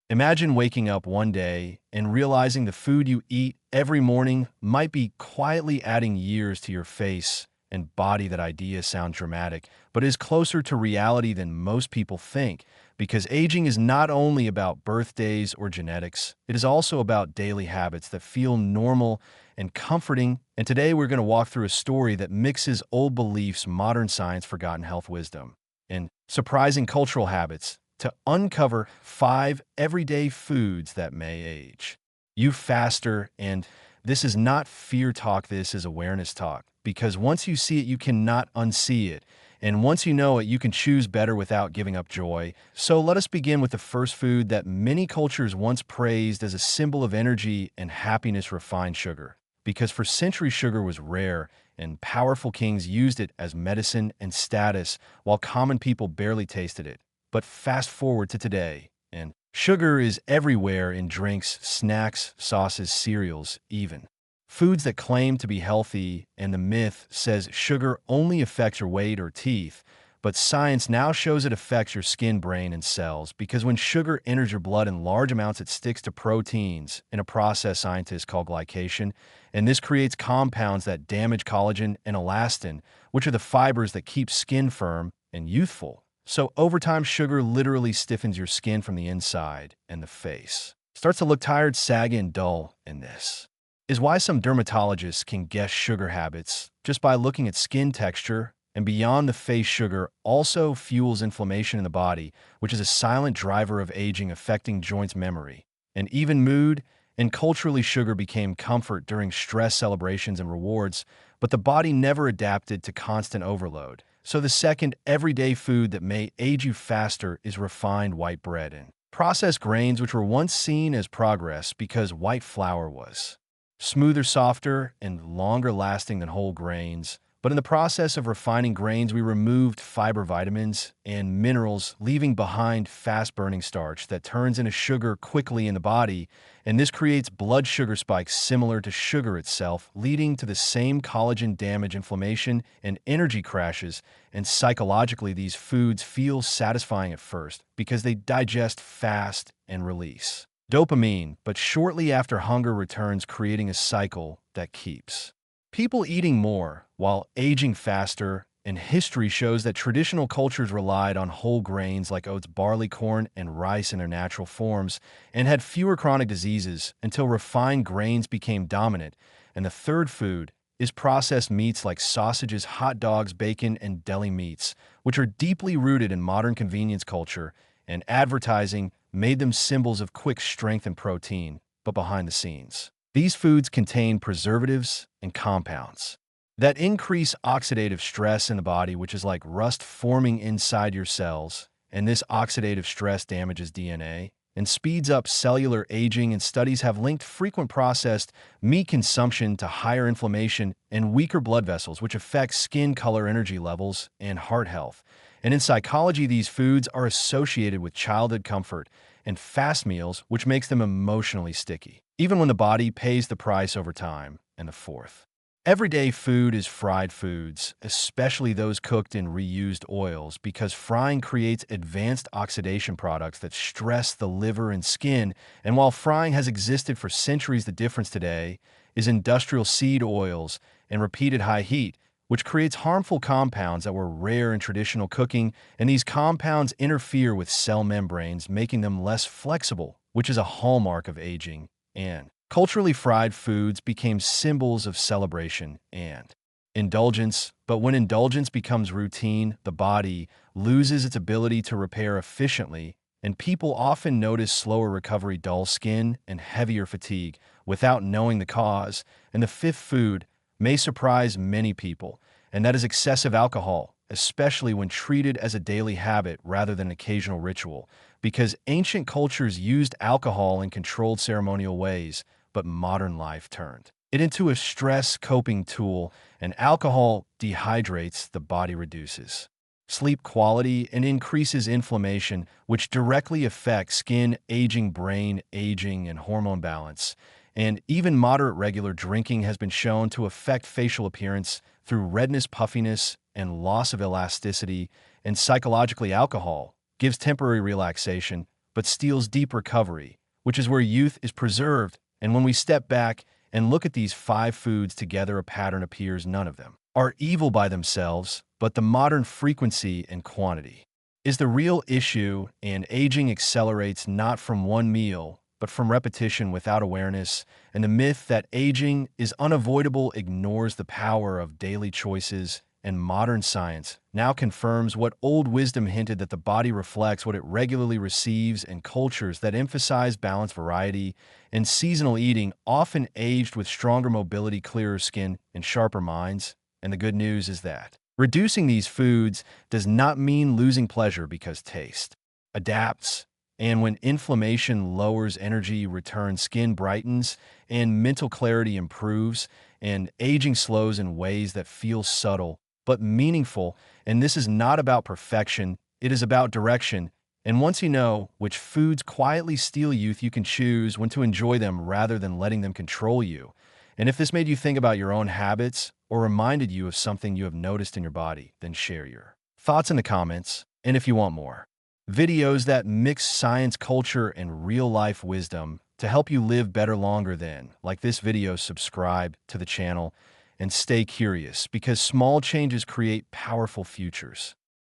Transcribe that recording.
Imagine waking up one day and realizing the food you eat every morning might be quietly adding years to your face and body. That idea sounds dramatic, but is closer to reality than most people think, because aging is not only about birthdays or genetics, it is also about daily habits that feel normal and comforting. And today we're going to walk through a story that mixes old beliefs, modern science, forgotten health wisdom, and surprising cultural habits to uncover 5 everyday foods that may age you faster. And this is not fear talk, this is awareness talk. Because once you see it, you cannot unsee it. And once you know it, you can choose better without giving up joy. So let us begin with the first food that many cultures once praised as a symbol of energy and happiness: refined sugar. Because for centuries, sugar was rare, and powerful kings used it as medicine and status, while common people barely tasted it. But fast forward to today, and sugar is everywhere in drinks, snacks, sauces, cereals, even foods that claim to be healthy. And the myth says sugar only affects your weight or teeth, but science now shows it affects your skin, brain, and cells. Because when sugar enters your blood in large amounts, it sticks to proteins in a process scientists call glycation, and this creates compounds that damage collagen and elastin, which are the fibers that keep skin firm and youthful. So over time, sugar literally stiffens your skin from the inside, and the face starts to look tired, saggy, and dull. And this is why some dermatologists can guess sugar habits just by looking at skin texture. And beyond the face, sugar also fuels inflammation in the body, which is a silent driver of aging, affecting joints, memory, and even mood. And culturally, sugar became comfort during stress, celebrations, and rewards, but the body never adapted to constant overload. So the second everyday food that may age you faster is refined white bread and processed grains, which were once seen as progress because white flour was smoother, softer, and longer lasting than whole grains. But in the process of refining grains, we removed fiber, vitamins, and minerals, leaving behind fast-burning starch that turns into sugar quickly in the body, and this creates blood sugar spikes similar to sugar itself, leading to the same collagen damage, inflammation, and energy crashes. And psychologically, these foods feel satisfying at first because they digest fast and release dopamine, but shortly after, hunger returns, creating a cycle that keeps people eating more while aging faster. And history shows that traditional cultures relied on whole grains like oats, barley, corn, and rice in their natural forms, and had fewer chronic diseases until refined grains became dominant. And the third food is processed meats like sausages, hot dogs, bacon, and deli meats, which are deeply rooted in modern convenience culture, and advertising made them symbols of quick strength and protein. But behind the scenes, these foods contain preservatives and compounds that increase oxidative stress in the body, which is like rust forming inside your cells. And this oxidative stress damages DNA and speeds up cellular aging. And studies have linked frequent processed meat consumption to higher inflammation and weaker blood vessels, which affects skin color, energy levels, and heart health. And in psychology, these foods are associated with childhood comfort and fast meals, which makes them emotionally sticky, even when the body pays the price over time. And the fourth everyday food is fried foods, especially those cooked in reused oils, because frying creates advanced oxidation products that stress the liver and skin. And while frying has existed for centuries, the difference today is industrial seed oils and repeated high heat, which creates harmful compounds that were rare in traditional cooking. And these compounds interfere with cell membranes, making them less flexible, which is a hallmark of aging. And culturally, fried foods became symbols of celebration and indulgence. But when indulgence becomes routine, the body loses its ability to repair efficiently, and people often notice slower recovery, dull skin, and heavier fatigue without knowing the cause. And the fifth food may surprise many people, and that is excessive alcohol, especially when treated as a daily habit rather than an occasional ritual, because ancient cultures used alcohol in controlled ceremonial ways, but modern life turned it into a stress coping tool. And alcohol dehydrates the body, reduces sleep quality, and increases inflammation, which directly affects skin aging, brain aging, and hormone balance. And even moderate regular drinking has been shown to affect facial appearance through redness, puffiness, and loss of elasticity. And psychologically, alcohol gives temporary relaxation, but steals deep recovery, which is where youth is preserved. And when we step back and look at these five foods together, a pattern appears. None of them are evil by themselves, but the modern frequency and quantity is the real issue, and aging accelerates not from one meal, but from repetition without awareness. And the myth that aging is unavoidable ignores the power of daily choices, and modern science now confirms what old wisdom hinted, that the body reflects what it regularly receives, and cultures that emphasize balance, variety, and seasonal eating often aged with stronger mobility, clearer skin, and sharper minds. And the good news is that reducing these foods does not mean losing pleasure, because taste adapts. And when inflammation lowers, energy returns, skin brightens, and mental clarity improves, and aging slows in ways that feel subtle but meaningful. And this is not about perfection, it is about direction. And once you know which foods quietly steal youth, you can choose when to enjoy them rather than letting them control you. And if this made you think about your own habits or reminded you of something you have noticed in your body, then share your thoughts in the comments. And if you want more videos that mix science, culture, and real-life wisdom to help you live better longer, then like this video, subscribe to the channel, and stay curious, because small changes create powerful futures.